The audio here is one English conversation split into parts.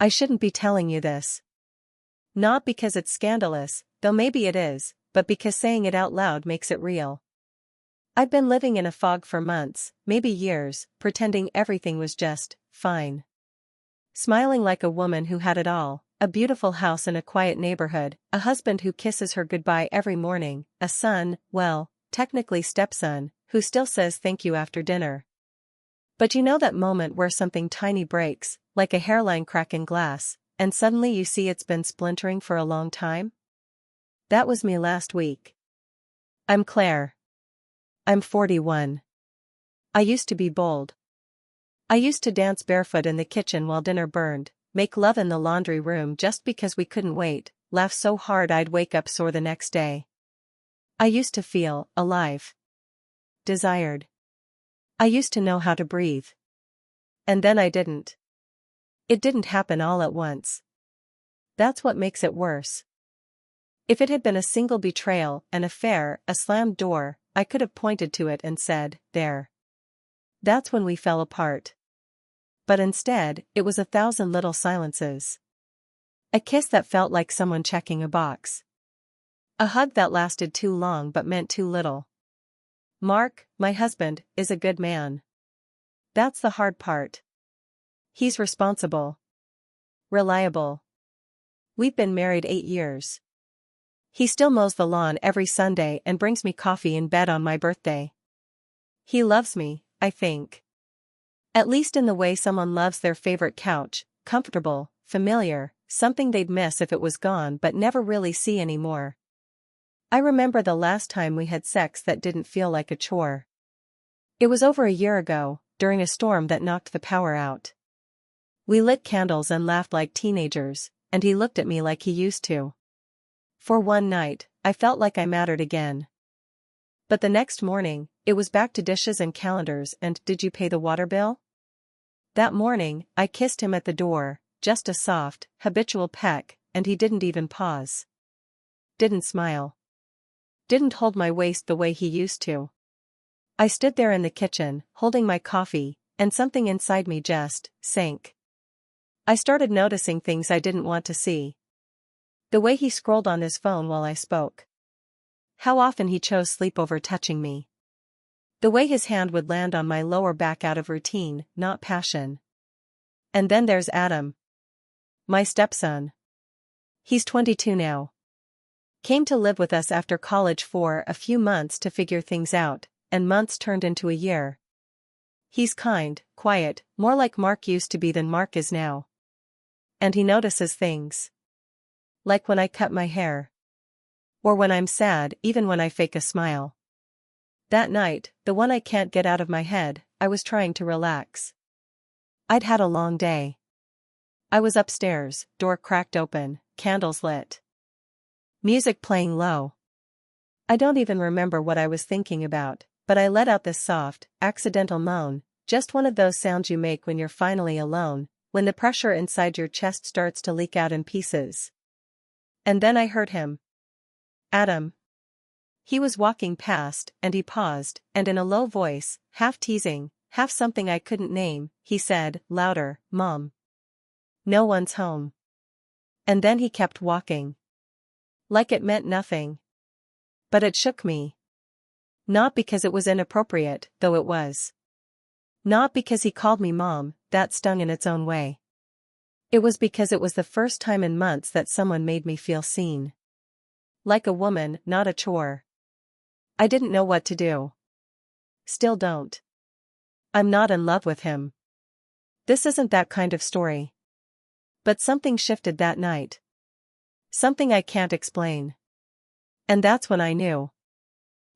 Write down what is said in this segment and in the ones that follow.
I shouldn't be telling you this. Not because it's scandalous, though maybe it is, but because saying it out loud makes it real. I'd been living in a fog for months, maybe years, pretending everything was just fine. Smiling like a woman who had it all, a beautiful house in a quiet neighborhood, a husband who kisses her goodbye every morning, a son, well, technically stepson, who still says thank you after dinner. But you know that moment where something tiny breaks, like a hairline crack in glass, and suddenly you see it's been splintering for a long time? That was me last week. I'm Claire. I'm 41. I used to be bold. I used to dance barefoot in the kitchen while dinner burned, make love in the laundry room just because we couldn't wait, laugh so hard I'd wake up sore the next day. I used to feel alive. Desired. I used to know how to breathe. And then I didn't. It didn't happen all at once. That's what makes it worse. If it had been a single betrayal, an affair, a slammed door, I could have pointed to it and said, there. That's when we fell apart. But instead, it was 1,000 little silences. A kiss that felt like someone checking a box. A hug that lasted too long but meant too little. Mark, my husband, is a good man. That's the hard part. He's responsible. Reliable. We've been married 8 years. He still mows the lawn every Sunday and brings me coffee in bed on my birthday. He loves me, I think. At least in the way someone loves their favorite couch, comfortable, familiar, something they'd miss if it was gone but never really see anymore. I remember the last time we had sex that didn't feel like a chore. It was over a year ago, during a storm that knocked the power out. We lit candles and laughed like teenagers, and he looked at me like he used to. For one night, I felt like I mattered again. But the next morning, it was back to dishes and calendars and did you pay the water bill? That morning, I kissed him at the door, just a soft, habitual peck, and he didn't even pause. Didn't smile. Didn't hold my waist the way he used to. I stood there in the kitchen, holding my coffee, and something inside me just sank. I started noticing things I didn't want to see. The way he scrolled on his phone while I spoke. How often he chose sleep over touching me. The way his hand would land on my lower back out of routine, not passion. And then there's Adam. My stepson. He's 22 now. Came to live with us after college for a few months to figure things out, and months turned into a year. He's kind, quiet, more like Mark used to be than Mark is now. And he notices things. Like when I cut my hair. Or when I'm sad, even when I fake a smile. That night, the one I can't get out of my head, I was trying to relax. I'd had a long day. I was upstairs, door cracked open, candles lit. Music playing low. I don't even remember what I was thinking about, but I let out this soft, accidental moan, just one of those sounds you make when you're finally alone, when the pressure inside your chest starts to leak out in pieces. And then I heard him. Adam. He was walking past, and he paused, and in a low voice, half teasing, half something I couldn't name, he said, louder, Mom. No one's home. And then he kept walking. Like it meant nothing. But it shook me. Not because it was inappropriate, though it was. Not because he called me Mom, that stung in its own way. It was because it was the first time in months that someone made me feel seen. Like a woman, not a chore. I didn't know what to do. Still don't. I'm not in love with him. This isn't that kind of story. But something shifted that night. Something I can't explain. And that's when I knew.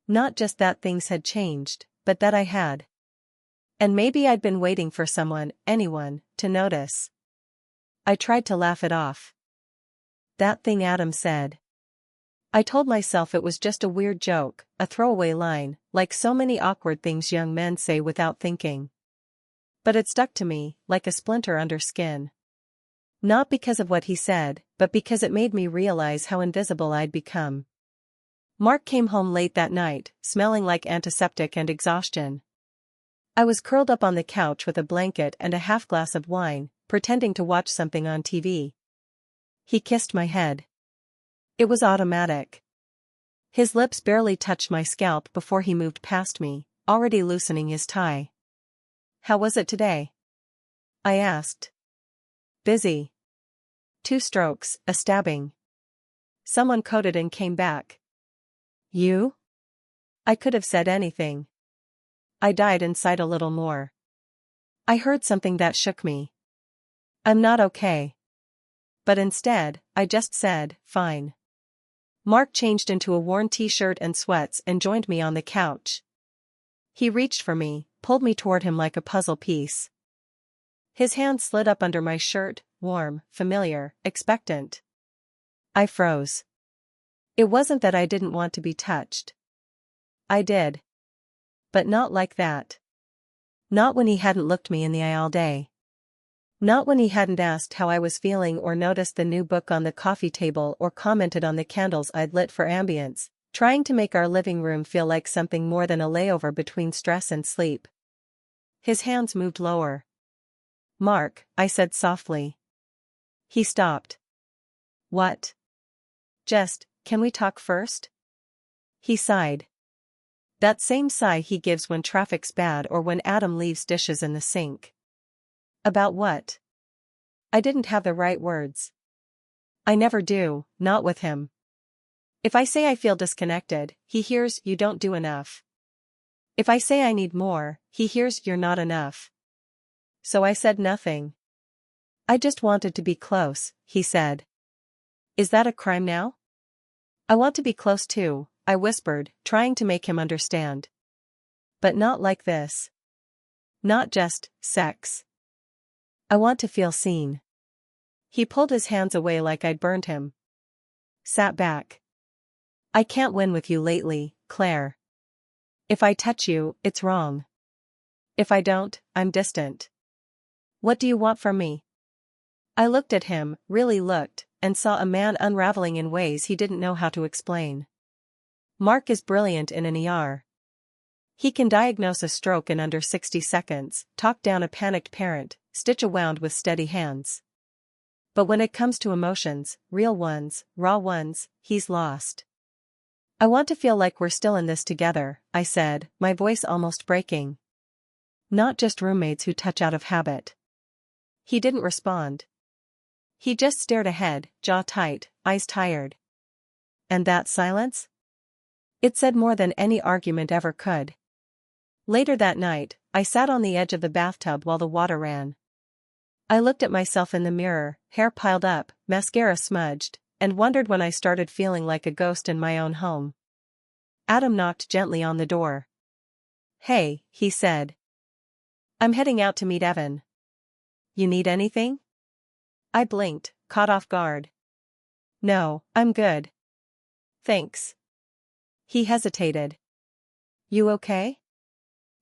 Not just that things had changed, but that I had. And maybe I'd been waiting for someone, anyone, to notice. I tried to laugh it off. That thing Adam said. I told myself it was just a weird joke, a throwaway line, like so many awkward things young men say without thinking. But it stuck to me, like a splinter under skin. Not because of what he said, but because it made me realize how invisible I'd become. Mark came home late that night, smelling like antiseptic and exhaustion. I was curled up on the couch with a blanket and a half glass of wine, pretending to watch something on TV. He kissed my head. It was automatic. His lips barely touched my scalp before he moved past me, already loosening his tie. "How was it today?" I asked. "Busy. 2 strokes, a stabbing. Someone coded and came back." "You?" I could have said anything. I died inside a little more. I heard something that shook me. "I'm not okay." But instead, I just said, "Fine." Mark changed into a worn t-shirt and sweats and joined me on the couch. He reached for me, pulled me toward him like a puzzle piece. His hand slid up under my shirt, warm, familiar, expectant. I froze. It wasn't that I didn't want to be touched. I did. But not like that. Not when he hadn't looked me in the eye all day. Not when he hadn't asked how I was feeling or noticed the new book on the coffee table or commented on the candles I'd lit for ambience, trying to make our living room feel like something more than a layover between stress and sleep. His hands moved lower. "Mark," I said softly. He stopped. "What?" "Just, can we talk first?" He sighed. That same sigh he gives when traffic's bad or when Adam leaves dishes in the sink. "About what?" I didn't have the right words. I never do, not with him. If I say I feel disconnected, he hears, "You don't do enough." If I say I need more, he hears, "You're not enough." So I said nothing. "I just wanted to be close," he said. "Is that a crime now?" "I want to be close too," I whispered, trying to make him understand. "But not like this. Not just sex. I want to feel seen." He pulled his hands away like I'd burned him. Sat back. "I can't win with you lately, Claire. If I touch you, it's wrong. If I don't, I'm distant. What do you want from me?" I looked at him, really looked, and saw a man unraveling in ways he didn't know how to explain. Mark is brilliant in an ER. He can diagnose a stroke in under 60 seconds, talk down a panicked parent, stitch a wound with steady hands. But when it comes to emotions, real ones, raw ones, he's lost. "I want to feel like we're still in this together," I said, my voice almost breaking. "Not just roommates who touch out of habit." He didn't respond. He just stared ahead, jaw tight, eyes tired. And that silence? It said more than any argument ever could. Later that night, I sat on the edge of the bathtub while the water ran. I looked at myself in the mirror, hair piled up, mascara smudged, and wondered when I started feeling like a ghost in my own home. Adam knocked gently on the door. "Hey," he said. "I'm heading out to meet Evan. You need anything?" I blinked, caught off guard. "No, I'm good. Thanks." He hesitated. "You okay?"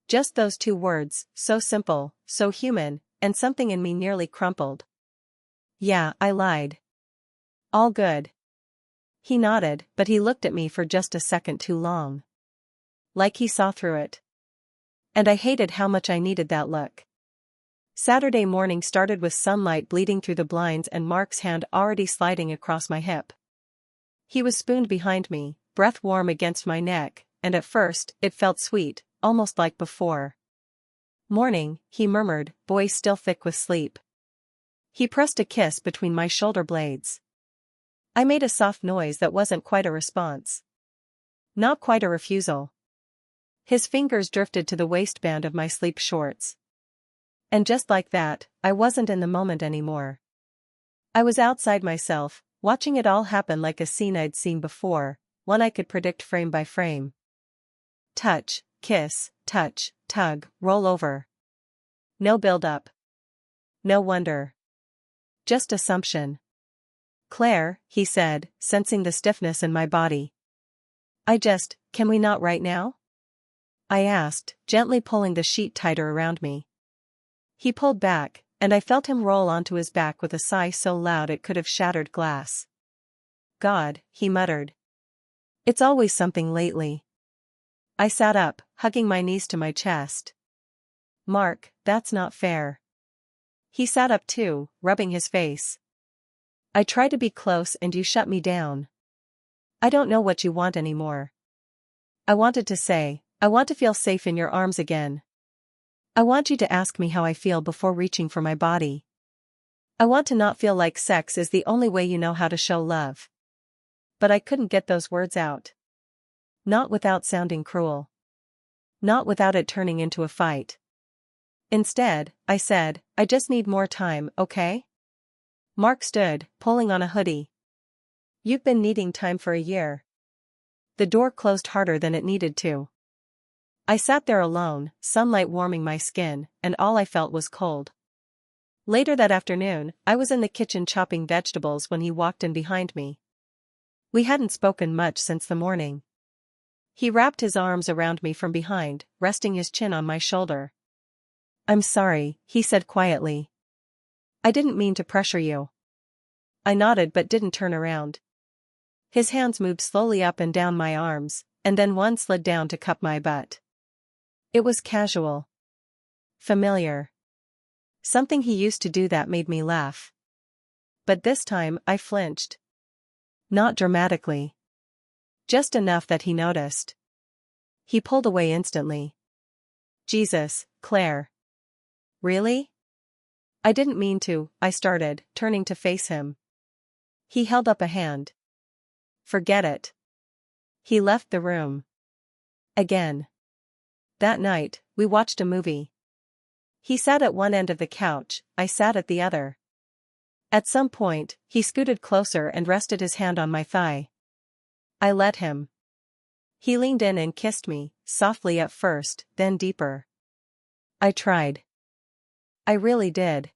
Just those 2 words, so simple, so human, and something in me nearly crumpled. "Yeah," I lied. "All good." He nodded, but he looked at me for just a second too long. Like he saw through it. And I hated how much I needed that look. Saturday morning started with sunlight bleeding through the blinds and Mark's hand already sliding across my hip. He was spooned behind me, breath warm against my neck, and at first, it felt sweet, almost like before. "Morning," he murmured, voice still thick with sleep. He pressed a kiss between my shoulder blades. I made a soft noise that wasn't quite a response. Not quite a refusal. His fingers drifted to the waistband of my sleep shorts. And just like that, I wasn't in the moment anymore. I was outside myself, watching it all happen like a scene I'd seen before, one I could predict frame by frame. Touch, kiss, touch, tug, roll over. No build-up. No wonder. Just assumption. "Claire," he said, sensing the stiffness in my body. Can we not right now?" I asked, gently pulling the sheet tighter around me. He pulled back, and I felt him roll onto his back with a sigh so loud it could have shattered glass. "God," he muttered. "It's always something lately." I sat up, hugging my knees to my chest. "Mark, that's not fair." He sat up too, rubbing his face. I tried to be close and you shut me down. I don't know what you want anymore. I wanted to say, I want to feel safe in your arms again. I want you to ask me how I feel before reaching for my body. I want to not feel like sex is the only way you know how to show love. But I couldn't get those words out. Not without sounding cruel. Not without it turning into a fight. Instead, I said, I just need more time, okay? Mark stood, pulling on a hoodie. You've been needing time for a year. The door closed harder than it needed to. I sat there alone, sunlight warming my skin, and all I felt was cold. Later that afternoon, I was in the kitchen chopping vegetables when he walked in behind me. We hadn't spoken much since the morning. He wrapped his arms around me from behind, resting his chin on my shoulder. I'm sorry, he said quietly. I didn't mean to pressure you. I nodded but didn't turn around. His hands moved slowly up and down my arms, and then one slid down to cup my butt. It was casual. Familiar. Something he used to do that made me laugh. But this time I flinched. Not dramatically. Just enough that he noticed. He pulled away instantly. Jesus, Claire. Really? I didn't mean to, I started, turning to face him. He held up a hand. Forget it. He left the room. Again. That night, we watched a movie. He sat at one end of the couch, I sat at the other. At some point, he scooted closer and rested his hand on my thigh. I let him. He leaned in and kissed me, softly at first, then deeper. I tried. I really did.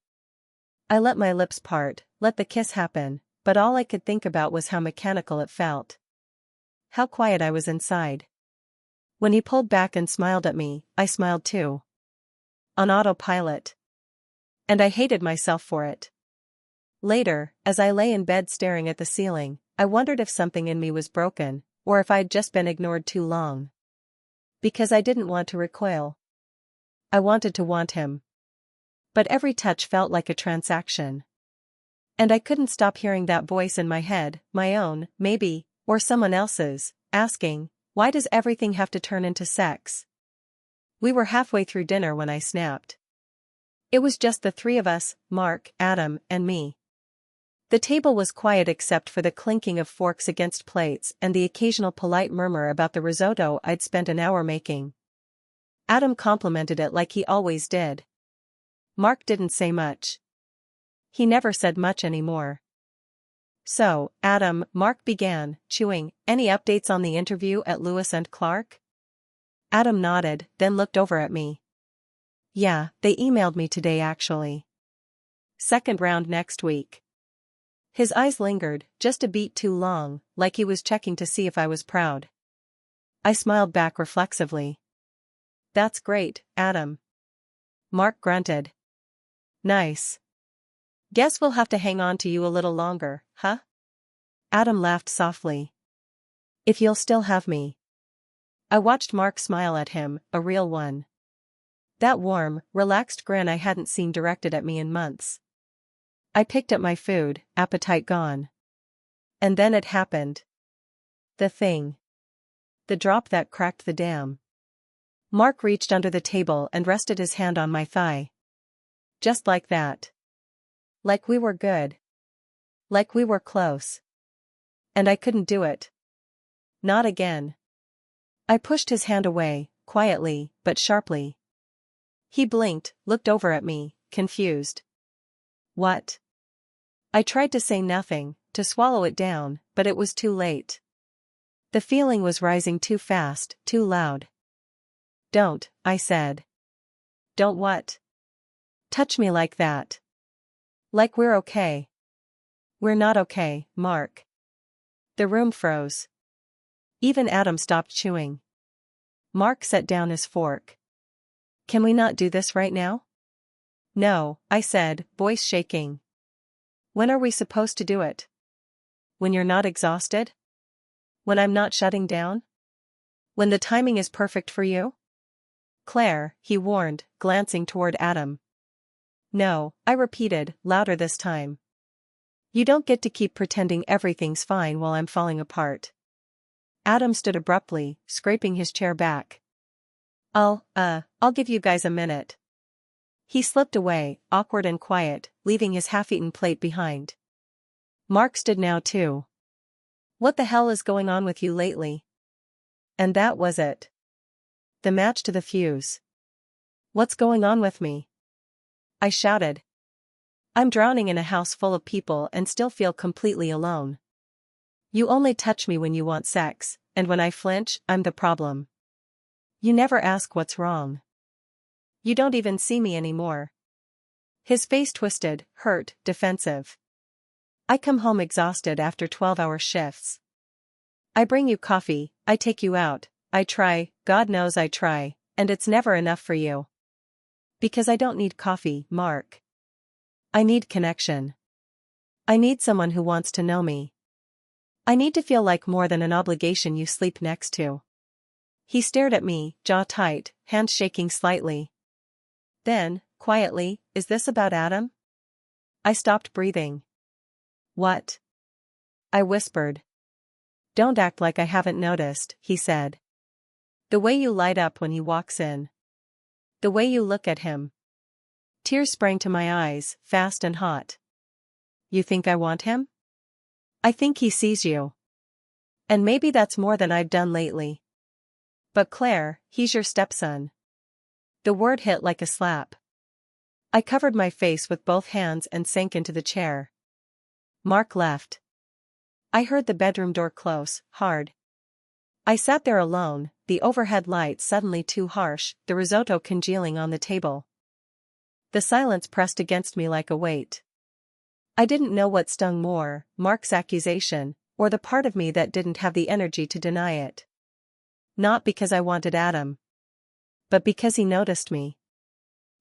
I let my lips part, let the kiss happen, but all I could think about was how mechanical it felt. How quiet I was inside. When he pulled back and smiled at me, I smiled too. On autopilot. And I hated myself for it. Later, as I lay in bed staring at the ceiling, I wondered if something in me was broken, or if I'd just been ignored too long. Because I didn't want to recoil. I wanted to want him. But every touch felt like a transaction. And I couldn't stop hearing that voice in my head, my own, maybe, or someone else's, asking, why does everything have to turn into sex? We were halfway through dinner when I snapped. It was just the three of us, Mark, Adam, and me. The table was quiet except for the clinking of forks against plates and the occasional polite murmur about the risotto I'd spent an hour making. Adam complimented it like he always did. Mark didn't say much. He never said much anymore. So, Adam, Mark began, chewing, any updates on the interview at Lewis and Clark? Adam nodded, then looked over at me. Yeah, they emailed me today actually. Second round next week. His eyes lingered, just a beat too long, like he was checking to see if I was proud. I smiled back reflexively. That's great, Adam. Mark grunted. Nice. Guess we'll have to hang on to you a little longer, huh? Adam laughed softly. If you'll still have me. I watched Mark smile at him, a real one. That warm, relaxed grin I hadn't seen directed at me in months. I picked up my food, appetite gone. And then it happened. The thing. The drop that cracked the dam. Mark reached under the table and rested his hand on my thigh. Just like that. Like we were good. Like we were close. And I couldn't do it. Not again. I pushed his hand away, quietly, but sharply. He blinked, looked over at me, confused. What? I tried to say nothing, to swallow it down, but it was too late. The feeling was rising too fast, too loud. Don't, I said. Don't what? Touch me like that. Like we're okay. We're not okay, Mark. The room froze. Even Adam stopped chewing. Mark set down his fork. Can we not do this right now? No, I said, voice shaking. When are we supposed to do it? When you're not exhausted? When I'm not shutting down? When the timing is perfect for you? Claire, he warned, glancing toward Adam. No, I repeated, louder this time. You don't get to keep pretending everything's fine while I'm falling apart. Adam stood abruptly, scraping his chair back. I'll give you guys a minute. He slipped away, awkward and quiet, leaving his half-eaten plate behind. Mark stood now too. What the hell is going on with you lately? And that was it. The match to the fuse. What's going on with me? I shouted. I'm drowning in a house full of people and still feel completely alone. You only touch me when you want sex, and when I flinch, I'm the problem. You never ask what's wrong. You don't even see me anymore. His face twisted, hurt, defensive. I come home exhausted after 12-hour shifts. I bring you coffee, I take you out, I try, God knows I try, and it's never enough for you. Because I don't need coffee, Mark. I need connection. I need someone who wants to know me. I need to feel like more than an obligation you sleep next to. He stared at me, jaw tight, hands shaking slightly. Then, quietly, is this about Adam? I stopped breathing. What? I whispered. Don't act like I haven't noticed, he said. The way you light up when he walks in. The way you look at him. Tears sprang to my eyes, fast and hot. You think I want him? I think he sees you. And maybe that's more than I've done lately. But Claire, he's your stepson. The word hit like a slap. I covered my face with both hands and sank into the chair. Mark left. I heard the bedroom door close, hard. I sat there alone, the overhead light suddenly too harsh, the risotto congealing on the table. The silence pressed against me like a weight. I didn't know what stung more, Mark's accusation, or the part of me that didn't have the energy to deny it. Not because I wanted Adam. But because he noticed me.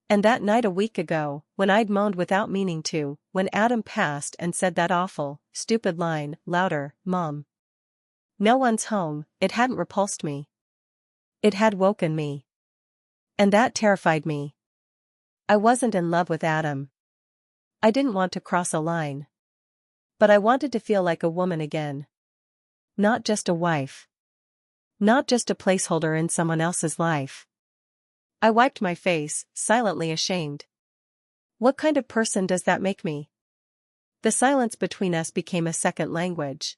And that night a week ago, when I'd moaned without meaning to, when Adam passed and said that awful, stupid line, louder, Mom. No one's home, it hadn't repulsed me. It had woken me. And that terrified me. I wasn't in love with Adam. I didn't want to cross a line. But I wanted to feel like a woman again. Not just a wife. Not just a placeholder in someone else's life. I wiped my face, silently ashamed. What kind of person does that make me? The silence between us became a second language.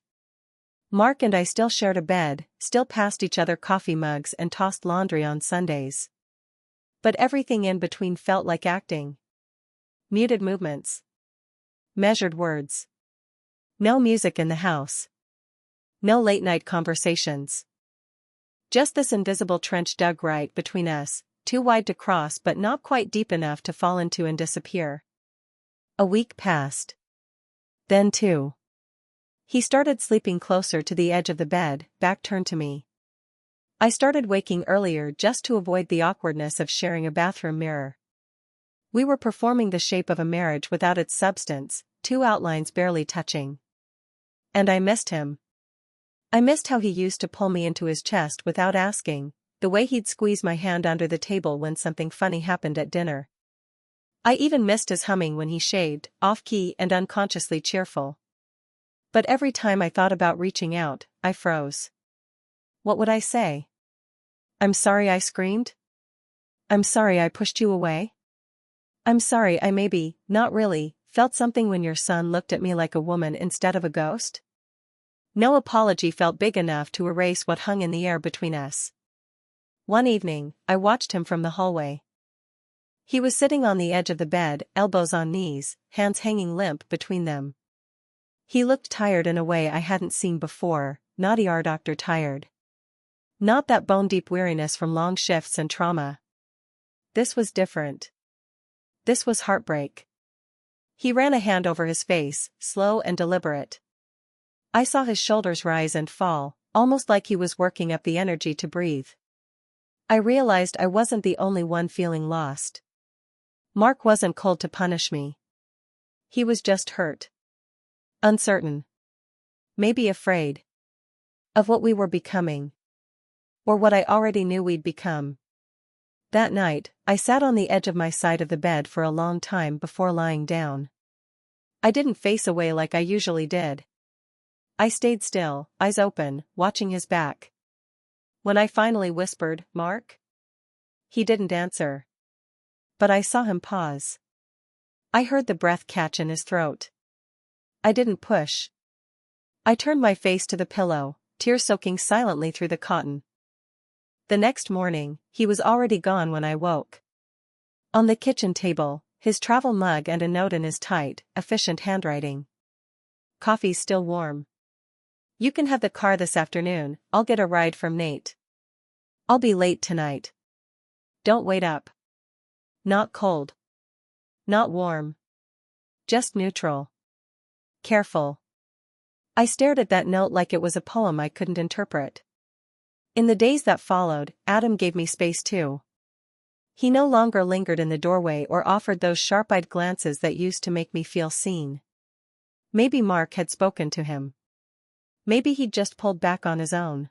Mark and I still shared a bed, still passed each other coffee mugs and tossed laundry on Sundays. But everything in between felt like acting. Muted movements. Measured words. No music in the house. No late-night conversations. Just this invisible trench dug right between us, too wide to cross but not quite deep enough to fall into and disappear. A week passed. Then two. He started sleeping closer to the edge of the bed, back turned to me. I started waking earlier just to avoid the awkwardness of sharing a bathroom mirror. We were performing the shape of a marriage without its substance, two outlines barely touching. And I missed him. I missed how he used to pull me into his chest without asking, the way he'd squeeze my hand under the table when something funny happened at dinner. I even missed his humming when he shaved, off-key and unconsciously cheerful. But every time I thought about reaching out, I froze. What would I say? I'm sorry I screamed? I'm sorry I pushed you away? I'm sorry I maybe, not really, felt something when your son looked at me like a woman instead of a ghost? No apology felt big enough to erase what hung in the air between us. One evening, I watched him from the hallway. He was sitting on the edge of the bed, elbows on knees, hands hanging limp between them. He looked tired in a way I hadn't seen before, not ER doctor tired. Not that bone-deep weariness from long shifts and trauma. This was different. This was heartbreak. He ran a hand over his face, slow and deliberate. I saw his shoulders rise and fall, almost like he was working up the energy to breathe. I realized I wasn't the only one feeling lost. Mark wasn't cold to punish me. He was just hurt. Uncertain. Maybe afraid. Of what we were becoming. Or what I already knew we'd become. That night, I sat on the edge of my side of the bed for a long time before lying down. I didn't face away like I usually did. I stayed still, eyes open, watching his back. When I finally whispered, "Mark?" He didn't answer. But I saw him pause. I heard the breath catch in his throat. I didn't push. I turned my face to the pillow, tears soaking silently through the cotton. The next morning, he was already gone when I woke. On the kitchen table, his travel mug and a note in his tight, efficient handwriting. "Coffee's still warm. You can have the car this afternoon, I'll get a ride from Nate. I'll be late tonight. Don't wait up. Not cold. Not warm. Just neutral. Careful." I stared at that note like it was a poem I couldn't interpret. In the days that followed, Adam gave me space too. He no longer lingered in the doorway or offered those sharp-eyed glances that used to make me feel seen. Maybe Mark had spoken to him. Maybe he'd just pulled back on his own.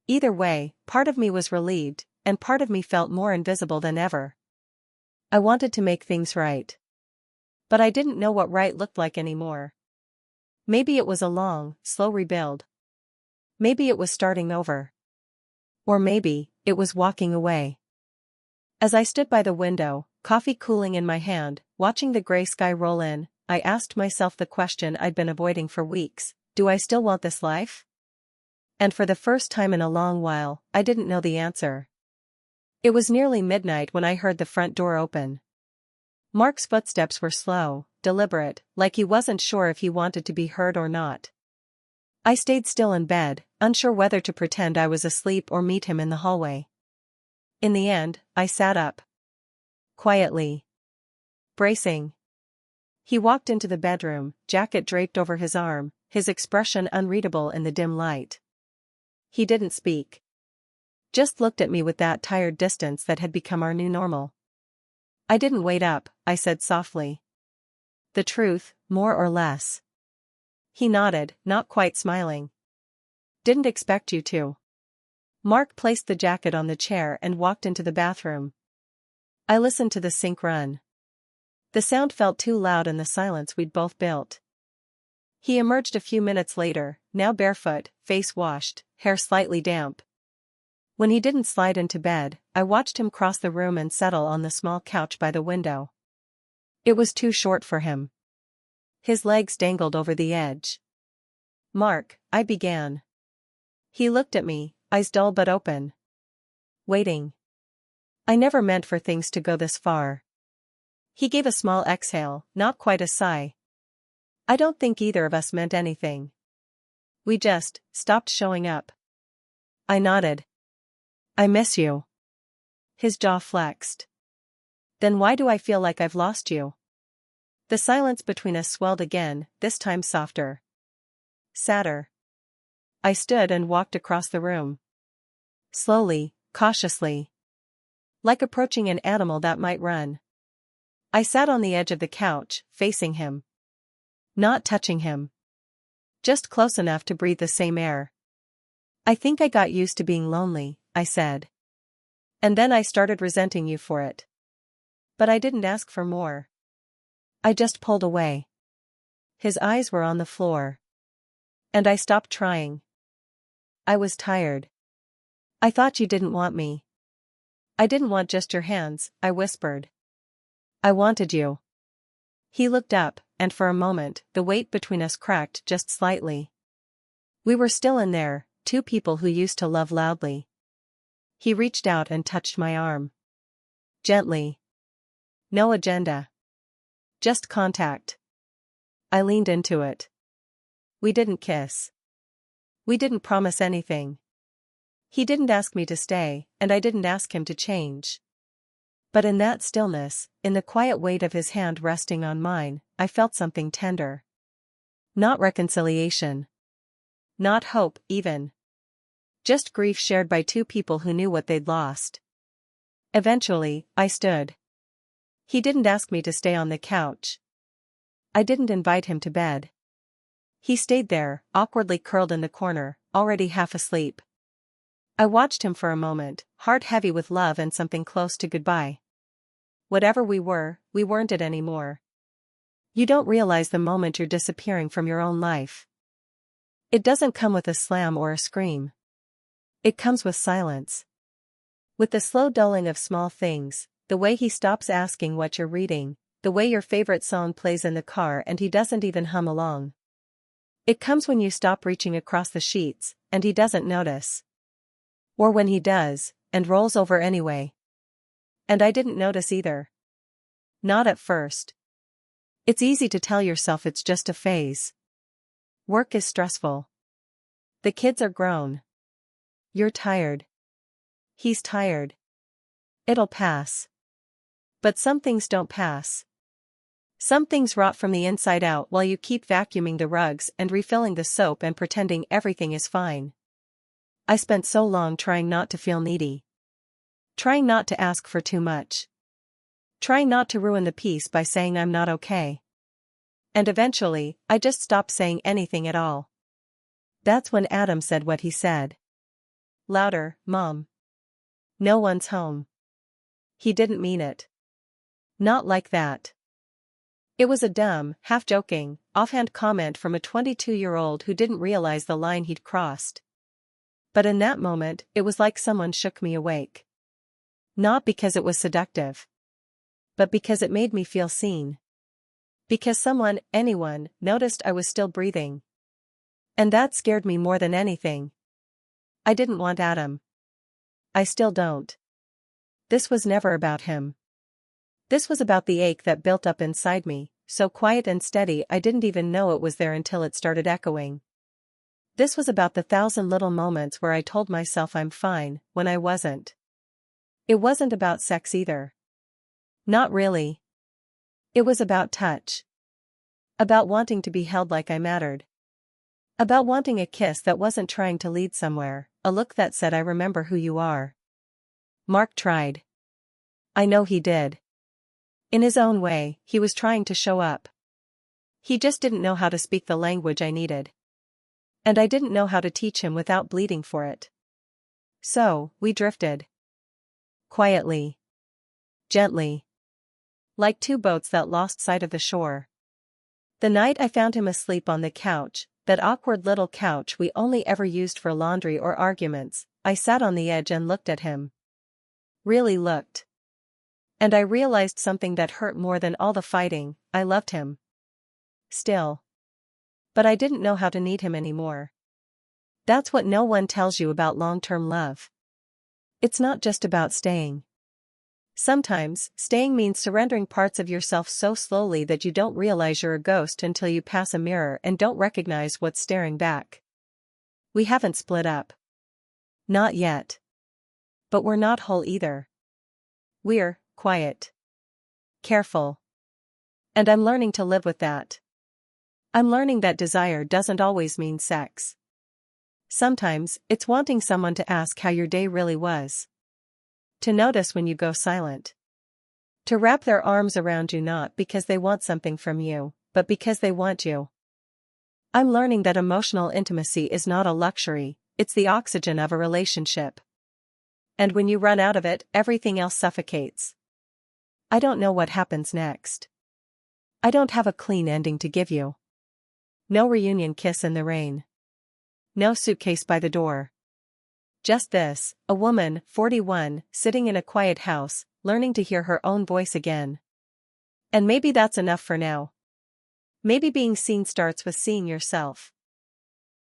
Either way, part of me was relieved, and part of me felt more invisible than ever. I wanted to make things right. But I didn't know what right looked like anymore. Maybe it was a long, slow rebuild. Maybe it was starting over. Or maybe, it was walking away. As I stood by the window, coffee cooling in my hand, watching the gray sky roll in, I asked myself the question I'd been avoiding for weeks: do I still want this life? And for the first time in a long while, I didn't know the answer. It was nearly midnight when I heard the front door open. Mark's footsteps were slow, deliberate, like he wasn't sure if he wanted to be heard or not. I stayed still in bed, unsure whether to pretend I was asleep or meet him in the hallway. In the end, I sat up. Quietly. Bracing. He walked into the bedroom, jacket draped over his arm, his expression unreadable in the dim light. He didn't speak. Just looked at me with that tired distance that had become our new normal. "I didn't wait up," I said softly. "The truth, more or less." He nodded, not quite smiling. "Didn't expect you to." Mark placed the jacket on the chair and walked into the bathroom. I listened to the sink run. The sound felt too loud in the silence we'd both built. He emerged a few minutes later, now barefoot, face washed, hair slightly damp. When he didn't slide into bed, I watched him cross the room and settle on the small couch by the window. It was too short for him. His legs dangled over the edge. "Mark," I began. He looked at me, eyes dull but open. "Waiting. I never meant for things to go this far." He gave a small exhale, not quite a sigh. "I don't think either of us meant anything. We just stopped showing up." I nodded. "I miss you." His jaw flexed. "Then why do I feel like I've lost you?" The silence between us swelled again, this time softer. Sadder. I stood and walked across the room. Slowly, cautiously. Like approaching an animal that might run. I sat on the edge of the couch, facing him. Not touching him. Just close enough to breathe the same air. "I think I got used to being lonely," I said. "And then I started resenting you for it. But I didn't ask for more. I just pulled away." His eyes were on the floor. "And I stopped trying. I was tired. I thought you didn't want me." "I didn't want just your hands," I whispered. "I wanted you." He looked up, and for a moment, the weight between us cracked just slightly. We were still in there, two people who used to love loudly. He reached out and touched my arm. Gently. No agenda. Just contact. I leaned into it. We didn't kiss. We didn't promise anything. He didn't ask me to stay, and I didn't ask him to change. But in that stillness, in the quiet weight of his hand resting on mine, I felt something tender. Not reconciliation. Not hope, even. Just grief shared by two people who knew what they'd lost. Eventually, I stood. He didn't ask me to stay on the couch. I didn't invite him to bed. He stayed there, awkwardly curled in the corner, already half asleep. I watched him for a moment, heart heavy with love and something close to goodbye. Whatever we weren't it anymore. You don't realize the moment you're disappearing from your own life. It doesn't come with a slam or a scream. It comes with silence. With the slow dulling of small things, the way he stops asking what you're reading, the way your favorite song plays in the car and he doesn't even hum along. It comes when you stop reaching across the sheets, and he doesn't notice. Or when he does, and rolls over anyway. And I didn't notice either. Not at first. It's easy to tell yourself it's just a phase. Work is stressful. The kids are grown. You're tired. He's tired. It'll pass. But some things don't pass. Some things rot from the inside out while you keep vacuuming the rugs and refilling the soap and pretending everything is fine. I spent so long trying not to feel needy. Trying not to ask for too much. Trying not to ruin the peace by saying I'm not okay. And eventually, I just stopped saying anything at all. That's when Adam said what he said. Louder, Mom. No one's home. He didn't mean it. Not like that. It was a dumb, half-joking, offhand comment from a 22-year-old who didn't realize the line he'd crossed. But in that moment, it was like someone shook me awake. Not because it was seductive. But because it made me feel seen. Because someone, anyone, noticed I was still breathing. And that scared me more than anything. I didn't want Adam. I still don't. This was never about him. This was about the ache that built up inside me, so quiet and steady I didn't even know it was there until it started echoing. This was about the 1,000 little moments where I told myself I'm fine, when I wasn't. It wasn't about sex either. Not really. It was about touch. About wanting to be held like I mattered. About wanting a kiss that wasn't trying to lead somewhere, a look that said I remember who you are. Mark tried. I know he did. In his own way, he was trying to show up. He just didn't know how to speak the language I needed. And I didn't know how to teach him without bleeding for it. So, we drifted. Quietly. Gently. Like two boats that lost sight of the shore. The night I found him asleep on the couch, that awkward little couch we only ever used for laundry or arguments, I sat on the edge and looked at him. Really looked. And I realized something that hurt more than all the fighting. I loved him. Still. But I didn't know how to need him anymore. That's what no one tells you about long-term love. It's not just about staying. Sometimes, staying means surrendering parts of yourself so slowly that you don't realize you're a ghost until you pass a mirror and don't recognize what's staring back. We haven't split up. Not yet. But we're not whole either. We're quiet. Careful. And I'm learning to live with that. I'm learning that desire doesn't always mean sex. Sometimes, it's wanting someone to ask how your day really was. To notice when you go silent. To wrap their arms around you not because they want something from you, but because they want you. I'm learning that emotional intimacy is not a luxury, it's the oxygen of a relationship. And when you run out of it, everything else suffocates. I don't know what happens next. I don't have a clean ending to give you. No reunion kiss in the rain. No suitcase by the door. Just this, a woman, 41, sitting in a quiet house, learning to hear her own voice again. And maybe that's enough for now. Maybe being seen starts with seeing yourself.